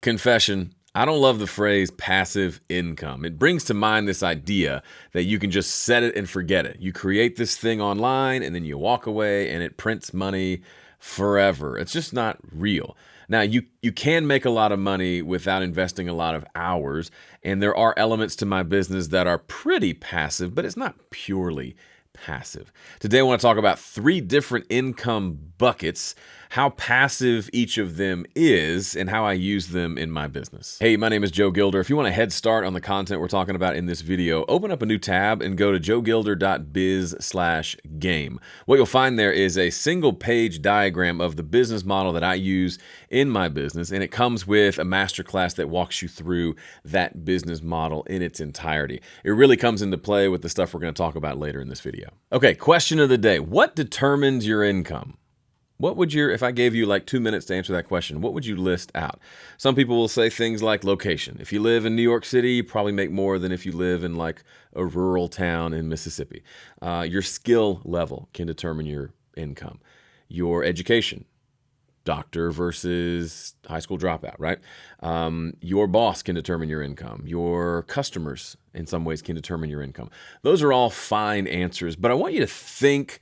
Confession, I don't love the phrase passive income. It brings to mind this idea that you can just set it and forget it. You create this thing online and then you walk away and it prints money forever. It's just not real. Now, you can make a lot of money without investing a lot of hours, and there are elements to my business that are pretty passive, but it's not purely passive. Today, I want to talk about 3 different income buckets, how passive each of them is, and how I use them in my business. Hey, my name is Joe Gilder. If you want a head start on the content we're talking about in this video, open up a new tab and go to joegilder.biz/game. What you'll find there is a single page diagram of the business model that I use in my business, and it comes with a masterclass that walks you through that business model in its entirety. It really comes into play with the stuff we're going to talk about later in this video. Okay, question of the day. What determines your income? If I gave you like 2 minutes to answer that question, what would you list out? Some people will say things like location. If you live in New York City, you probably make more than if you live in like a rural town in Mississippi. Your skill level can determine your income. Your education, doctor versus high school dropout, right? Your boss can determine your income. Your customers, in some ways, can determine your income. Those are all fine answers, but I want you to think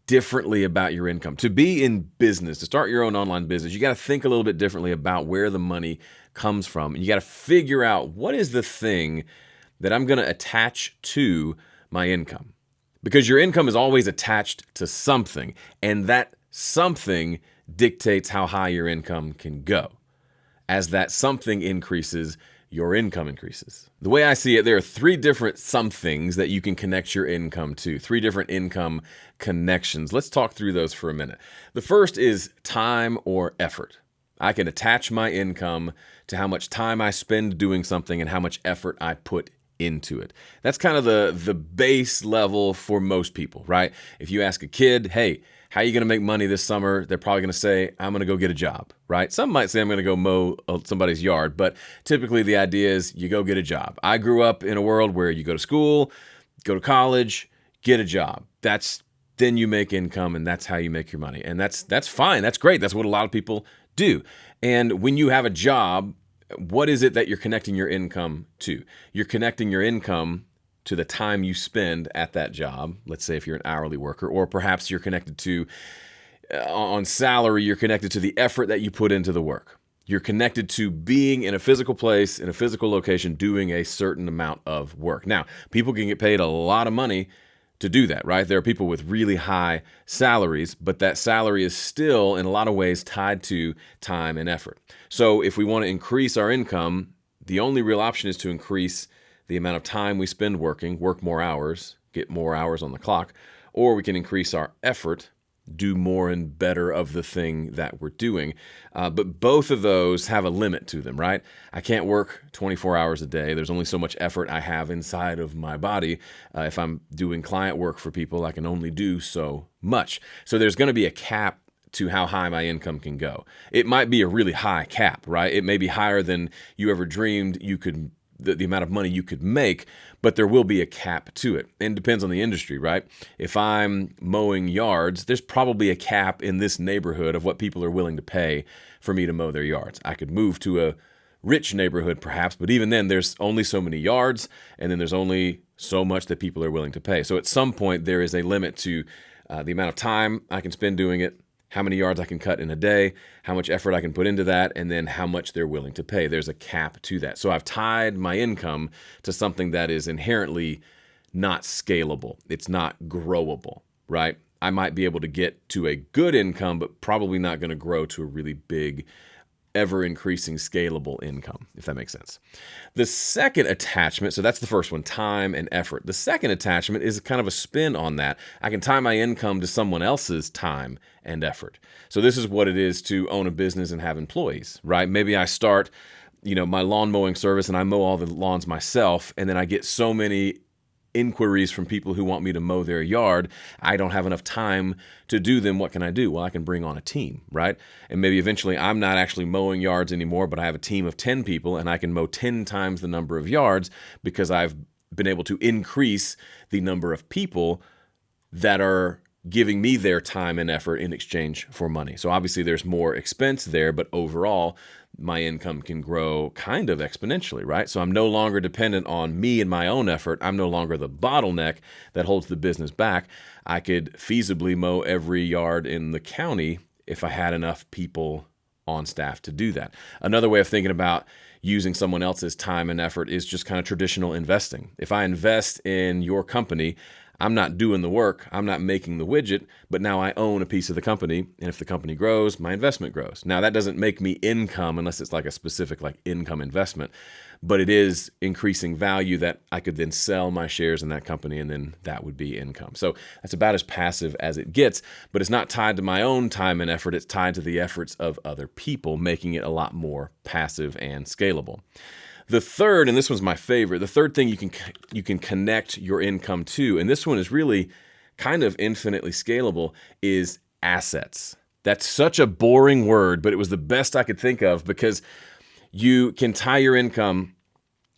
differently about your income. To be in business, to start your own online business, you got to think a little bit differently about where the money comes from. And you got to figure out what is the thing that I'm going to attach to my income. Because your income is always attached to something, and that something dictates how high your income can go. As that something increases, your income increases. The way I see it, there are 3 different somethings that you can connect your income to, 3 different income connections. Let's talk through those for a minute. The first is time or effort. I can attach my income to how much time I spend doing something and how much effort I put into it. That's kind of the base level for most people, right? If you ask a kid, hey, how are you going to make money this summer? They're probably going to say, I'm going to go get a job, right? Some might say I'm going to go mow somebody's yard, but typically the idea is you go get a job. I grew up in a world where you go to school, go to college, get a job. Then you make income, and that's how you make your money. And that's fine. That's great. That's what a lot of people do. And when you have a job, what is it that you're connecting your income to? You're connecting your income to the time you spend at that job. Let's say if you're an hourly worker, or perhaps you're connected to, on salary, you're connected to the effort that you put into the work. You're connected to being in a physical place, in a physical location, doing a certain amount of work. Now, people can get paid a lot of money to do that, right? There are people with really high salaries, but that salary is still, in a lot of ways, tied to time and effort. So if we want to increase our income, the only real option is to increase the amount of time we spend working, work more hours, get more hours on the clock, or we can increase our effort, do more and better of the thing that we're doing. But both of those have a limit to them, right? I can't work 24 hours a day. There's only so much effort I have inside of my body. If I'm doing client work for people, I can only do so much. So there's going to be a cap to how high my income can go. It might be a really high cap, right? It may be higher than you ever dreamed you could, the amount of money you could make, but there will be a cap to it. And it depends on the industry, right? If I'm mowing yards, there's probably a cap in this neighborhood of what people are willing to pay for me to mow their yards. I could move to a rich neighborhood perhaps, but even then there's only so many yards, and then there's only so much that people are willing to pay. So at some point there is a limit to the amount of time I can spend doing it, how many yards I can cut in a day, how much effort I can put into that, and then how much they're willing to pay. There's a cap to that. So I've tied my income to something that is inherently not scalable. It's not growable, right? I might be able to get to a good income, but probably not going to grow to a really big, ever-increasing scalable income, if that makes sense. The second attachment, so that's the first one, time and effort. The second attachment is kind of a spin on that. I can tie my income to someone else's time and effort. So this is what it is to own a business and have employees, right? Maybe I start, my lawn mowing service and I mow all the lawns myself, and then I get so many inquiries from people who want me to mow their yard. I don't have enough time to do them. What can I do? Well, I can bring on a team, right? And maybe eventually I'm not actually mowing yards anymore, but I have a team of 10 people and I can mow 10 times the number of yards because I've been able to increase the number of people that are giving me their time and effort in exchange for money. So obviously there's more expense there, but overall my income can grow kind of exponentially, right? So I'm no longer dependent on me and my own effort. I'm no longer the bottleneck that holds the business back. I could feasibly mow every yard in the county if I had enough people on staff to do that. Another way of thinking about using someone else's time and effort is just kind of traditional investing. If I invest in your company, I'm not doing the work, I'm not making the widget, but now I own a piece of the company, and if the company grows, my investment grows. Now that doesn't make me income unless it's like a specific like income investment, but it is increasing value that I could then sell my shares in that company, and then that would be income. So that's about as passive as it gets, but it's not tied to my own time and effort, it's tied to the efforts of other people, making it a lot more passive and scalable. The third, and this one's my favorite, the third thing you can connect your income to, and this one is really kind of infinitely scalable, is assets. That's such a boring word, but it was the best I could think of because you can tie your income,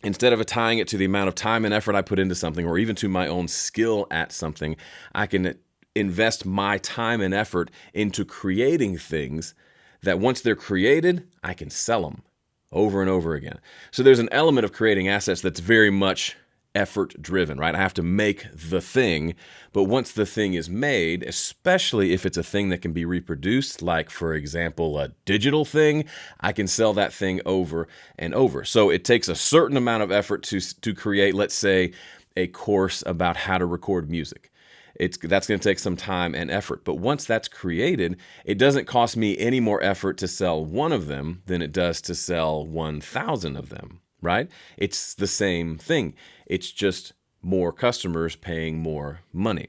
instead of tying it to the amount of time and effort I put into something or even to my own skill at something, I can invest my time and effort into creating things that once they're created, I can sell them over and over again. So there's an element of creating assets that's very much effort driven, right? I have to make the thing, but once the thing is made, especially if it's a thing that can be reproduced, like for example, a digital thing, I can sell that thing over and over. So it takes a certain amount of effort to create, let's say, a course about how to record music. That's going to take some time and effort. But once that's created, it doesn't cost me any more effort to sell one of them than it does to sell 1,000 of them, right? It's the same thing. It's just more customers paying more money.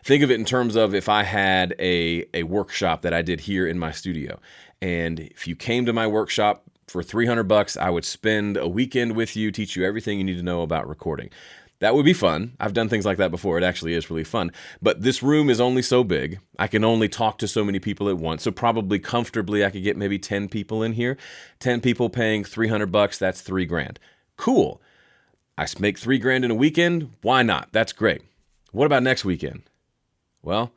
Think of it in terms of if I had a workshop that I did here in my studio. And if you came to my workshop for $300, I would spend a weekend with you, teach you everything you need to know about recording. That would be fun. I've done things like that before. It actually is really fun. But this room is only so big. I can only talk to so many people at once. So probably comfortably I could get maybe 10 people in here. 10 people paying $300, that's $3,000. Cool. I make $3,000 in a weekend. Why not? That's great. What about next weekend? Well,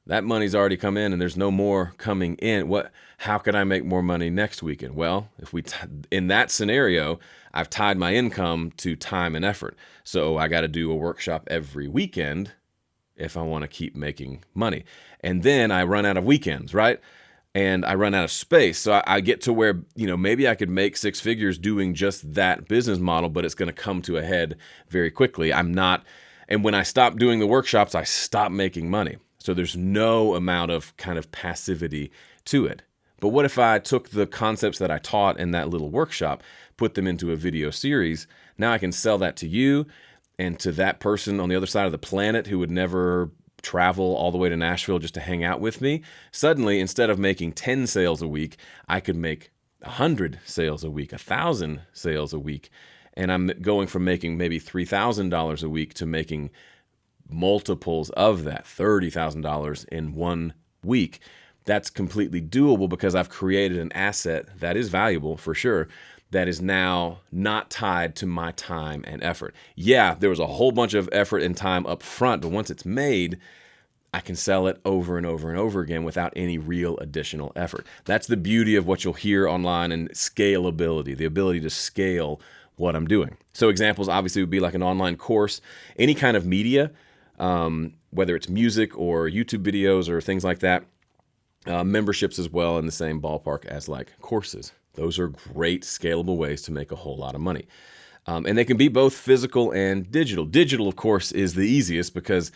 that money's already come in and there's no more coming in. How can I make more money next weekend? Well, in that scenario, I've tied my income to time and effort. So I got to do a workshop every weekend if I want to keep making money. And then I run out of weekends, right? And I run out of space. So I get to where, maybe I could make six figures doing just that business model, but it's going to come to a head very quickly. And when I stop doing the workshops, I stop making money. So there's no amount of kind of passivity to it. But what if I took the concepts that I taught in that little workshop, put them into a video series? Now I can sell that to you and to that person on the other side of the planet who would never travel all the way to Nashville just to hang out with me. Suddenly, instead of making 10 sales a week, I could make 100 sales a week, 1,000 sales a week. And I'm going from making maybe $3,000 a week to making multiples of that, $30,000 in 1 week. That's completely doable because I've created an asset that is valuable for sure, that is now not tied to my time and effort. Yeah, there was a whole bunch of effort and time up front, but once it's made, I can sell it over and over and over again without any real additional effort. That's the beauty of what you'll hear online and scalability, the ability to scale what I'm doing. So examples obviously would be like an online course, any kind of media, whether it's music or YouTube videos or things like that. Memberships as well in the same ballpark as like courses. Those are great scalable ways to make a whole lot of money. And they can be both physical and digital. Digital, of course, is the easiest because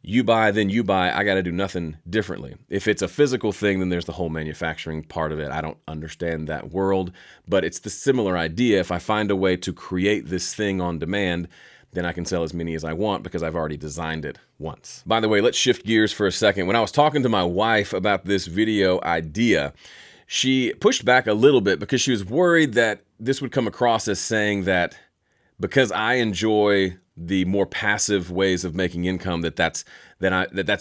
you buy, then you buy. I got to do nothing differently. If it's a physical thing, then there's the whole manufacturing part of it. I don't understand that world, but it's the similar idea. If I find a way to create this thing on demand, then I can sell as many as I want because I've already designed it once. By the way, let's shift gears for a second. When I was talking to my wife about this video idea, she pushed back a little bit because she was worried that this would come across as saying that because I enjoy the more passive ways of making income, that's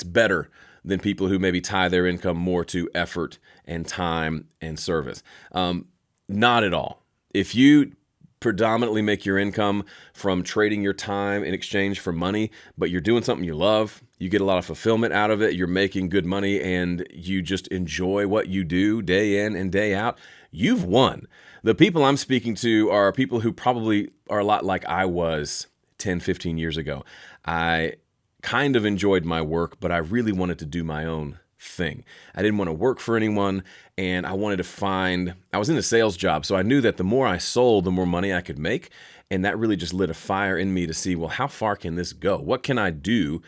better than people who maybe tie their income more to effort and time and service. Not at all. If you predominantly make your income from trading your time in exchange for money, but you're doing something you love, you get a lot of fulfillment out of it, you're making good money, and you just enjoy what you do day in and day out, you've won. The people I'm speaking to are people who probably are a lot like I was 10, 15 years ago. I kind of enjoyed my work, but I really wanted to do my own thing. I didn't want to work for anyone, and I wanted to I was in a sales job, so I knew that the more I sold, the more money I could make, and that really just lit a fire in me to see, well, how far can this go? What can I do?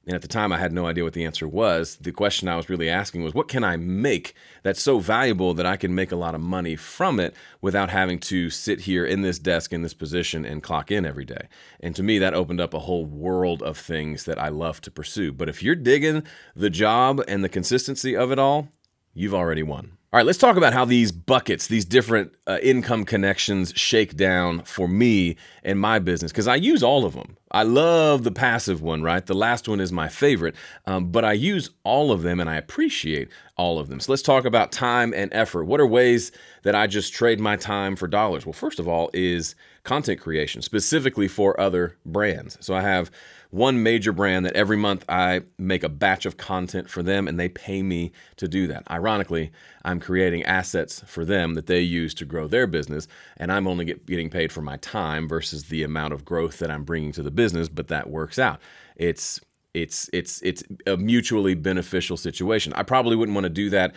And at the time, I had no idea what the answer was. The question I was really asking was, what can I make that's so valuable that I can make a lot of money from it without having to sit here in this desk, in this position, and clock in every day? And to me, that opened up a whole world of things that I love to pursue. But if you're digging the job and the consistency of it all, you've already won. All right, let's talk about how these buckets, these different income connections shake down for me and my business, because I use all of them. I love the passive one, right? The last one is my favorite, but I use all of them and I appreciate all of them. So let's talk about time and effort. What are ways that I just trade my time for dollars? Well, first of all is content creation, specifically for other brands. So I have one major brand that every month I make a batch of content for them and they pay me to do that. Ironically, I'm creating assets for them that they use to grow their business, and I'm only getting paid for my time versus the amount of growth that I'm bringing to the business, but that works out. It's a mutually beneficial situation. I probably wouldn't want to do that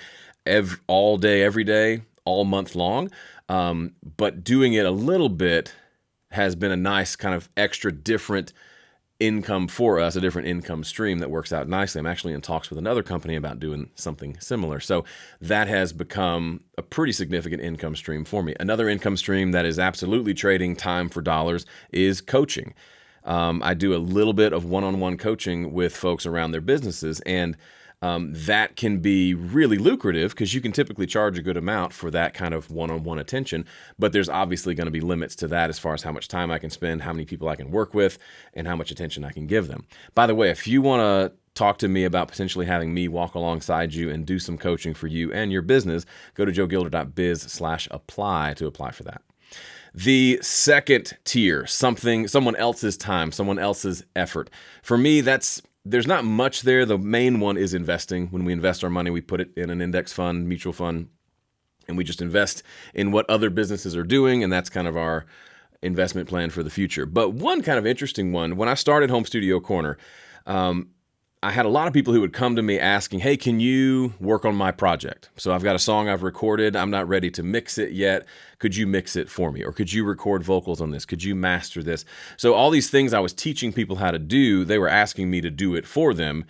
all day, every day, all month long, but doing it a little bit has been a nice kind of extra different income for us, a different income stream that works out nicely. I'm actually in talks with another company about doing something similar. So that has become a pretty significant income stream for me. Another income stream that is absolutely trading time for dollars is coaching. I do a little bit of one-on-one coaching with folks around their businesses, and that can be really lucrative because you can typically charge a good amount for that kind of one-on-one attention, but there's obviously going to be limits to that as far as how much time I can spend, how many people I can work with, and how much attention I can give them. By the way, if you want to talk to me about potentially having me walk alongside you and do some coaching for you and your business, go to joegilder.biz/apply to apply for that. The second tier, someone else's time, someone else's effort. For me, there's not much there. The main one is investing. When we invest our money, we put it in an index fund, mutual fund, and we just invest in what other businesses are doing, and that's kind of our investment plan for the future. But one kind of interesting one, when I started Home Studio Corner, I had a lot of people who would come to me asking, hey, can you work on my project? So I've got a song I've recorded. I'm not ready to mix it yet. Could you mix it for me? Or could you record vocals on this? Could you master this? So all these things I was teaching people how to do, they were asking me to do it for them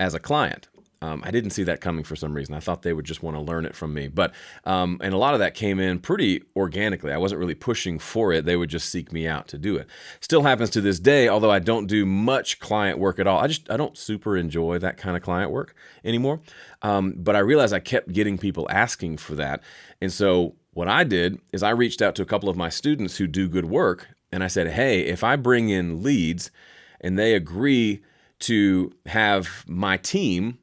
as a client. I didn't see that coming for some reason. I thought they would just want to learn it from me. But and a lot of that came in pretty organically. I wasn't really pushing for it. They would just seek me out to do it. Still happens to this day, although I don't do much client work at all. I don't super enjoy that kind of client work anymore. But I realized I kept getting people asking for that. And so what I did is I reached out to a couple of my students who do good work. And I said, hey, if I bring in leads and they agree to have my team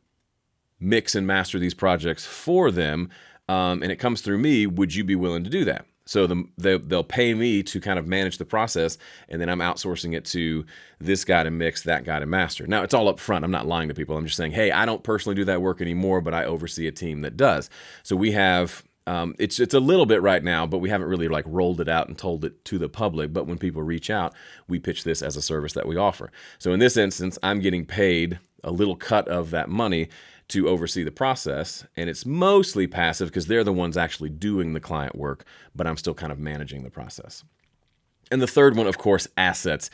mix and master these projects for them, and it comes through me, would you be willing to do that? So they'll pay me to kind of manage the process, and then I'm outsourcing it to this guy to mix, that guy to master. Now, it's all up front. I'm not lying to people. I'm just saying, hey, I don't personally do that work anymore, but I oversee a team that does. So we have, it's a little bit right now, but we haven't really like rolled it out and told it to the public. But when people reach out, we pitch this as a service that we offer. So in this instance, I'm getting paid a little cut of that money to oversee the process, and it's mostly passive because they're the ones actually doing the client work, but I'm still kind of managing the process. And the third one, of course, assets.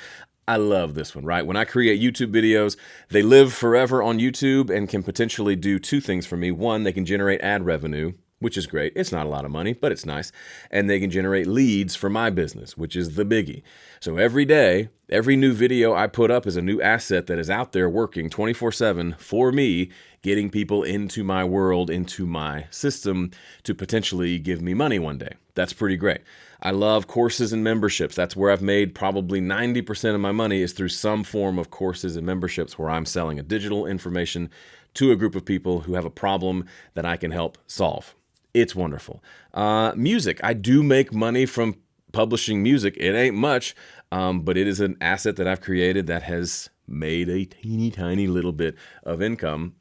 I love this one, right? When I create YouTube videos, they live forever on YouTube and can potentially do two things for me. One, they can generate ad revenue, which is great. It's not a lot of money, but it's nice. And they can generate leads for my business, which is the biggie. So every day, every new video I put up is a new asset that is out there working 24/7 for me, getting people into my world, into my system to potentially give me money one day. That's pretty great. I love courses and memberships. That's where I've made probably 90% of my money is through some form of courses and memberships where I'm selling a digital information to a group of people who have a problem that I can help solve. It's wonderful. Music. I do make money from publishing music. It ain't much, but it is an asset that I've created that has made a teeny tiny little bit of income.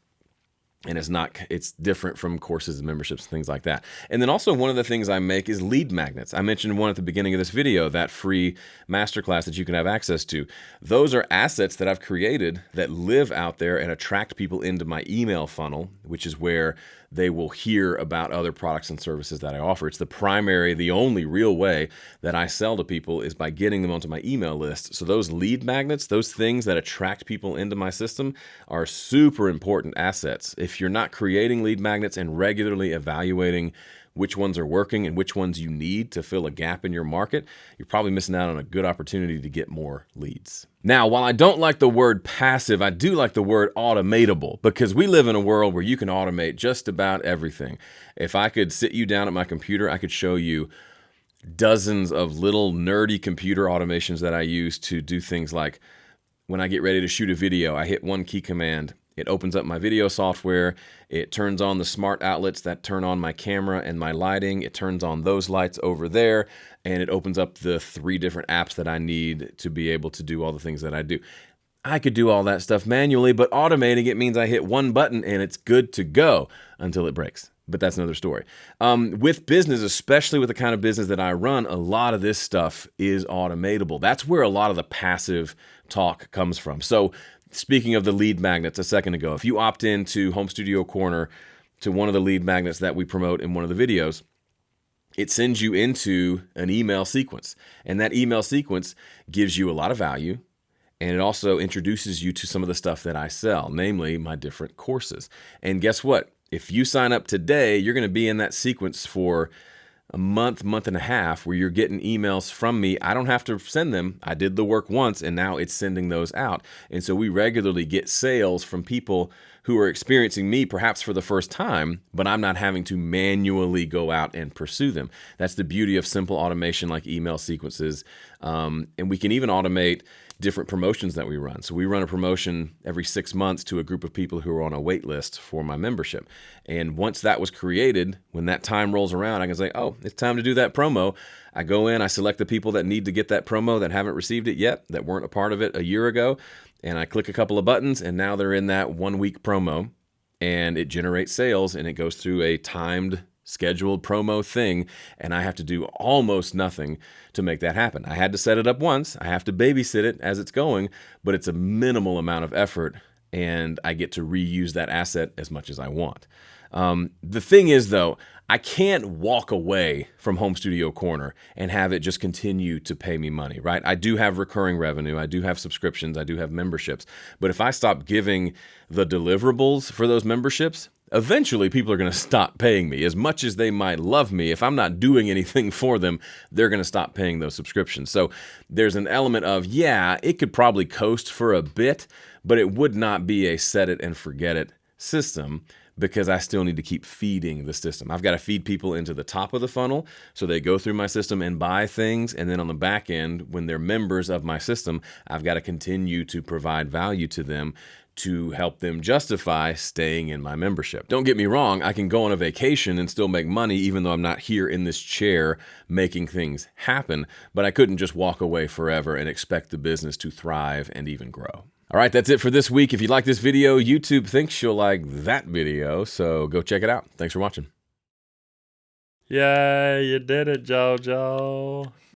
And it's different from courses and memberships and things like that. And then also one of the things I make is lead magnets. I mentioned one at the beginning of this video, that free masterclass that you can have access to. Those are assets that I've created that live out there and attract people into my email funnel, which is where they will hear about other products and services that I offer. It's the only real way that I sell to people is by getting them onto my email list. So those lead magnets, those things that attract people into my system, are super important assets. If you're not creating lead magnets and regularly evaluating which ones are working and which ones you need to fill a gap in your market, you're probably missing out on a good opportunity to get more leads. Now, while I don't like the word passive, I do like the word automatable, because we live in a world where you can automate just about everything. If I could sit you down at my computer, I could show you dozens of little nerdy computer automations that I use to do things like, when I get ready to shoot a video, I hit one key command. It opens up my video software. It turns on the smart outlets that turn on my camera and my lighting. It turns on those lights over there, and it opens up the 3 different apps that I need to be able to do all the things that I do. I could do all that stuff manually, but automating it means I hit one button and it's good to go until it breaks. But that's another story. With business, especially with the kind of business that I run, a lot of this stuff is automatable. That's where a lot of the passive talk comes from. So speaking of the lead magnets a second ago, if you opt into Home Studio Corner, to one of the lead magnets that we promote in one of the videos, it sends you into an email sequence. And that email sequence gives you a lot of value. And it also introduces you to some of the stuff that I sell, namely my different courses. And guess what? If you sign up today, you're going to be in that sequence for a month and a half, where you're getting emails from me. I don't have to send them. I did the work once, and now it's sending those out. And so we regularly get sales from people who are experiencing me perhaps for the first time, but I'm not having to manually go out and pursue them. That's the beauty of simple automation like email sequences. And we can even automate different promotions that we run. So we run a promotion every 6 months to a group of people who are on a wait list for my membership. And once that was created, when that time rolls around, I can say, oh, it's time to do that promo. I go in, I select the people that need to get that promo that haven't received it yet, that weren't a part of it a year ago, and I click a couple of buttons, and now they're in that 1-week promo, and it generates sales, and it goes through a timed scheduled promo thing, and I have to do almost nothing to make that happen. I had to set it up once. I have to babysit it as it's going, but it's a minimal amount of effort, and I get to reuse that asset as much as I want. The thing is, though, I can't walk away from Home Studio Corner and have it just continue to pay me money, right? I do have recurring revenue. I do have subscriptions. I do have memberships. But if I stop giving the deliverables for those memberships, eventually people are going to stop paying me. As much as they might love me, if I'm not doing anything for them, they're going to stop paying those subscriptions. So there's an element of, yeah, it could probably coast for a bit, but it would not be a set it and forget it system, because I still need to keep feeding the system. I've got to feed people into the top of the funnel so they go through my system and buy things. And then on the back end, when they're members of my system, I've got to continue to provide value to them to help them justify staying in my membership. Don't get me wrong, I can go on a vacation and still make money even though I'm not here in this chair making things happen, but I couldn't just walk away forever and expect the business to thrive and even grow. All right, that's it for this week. If you like this video, YouTube thinks you'll like that video, so go check it out. Thanks for watching. Yay, you did it, JoJo.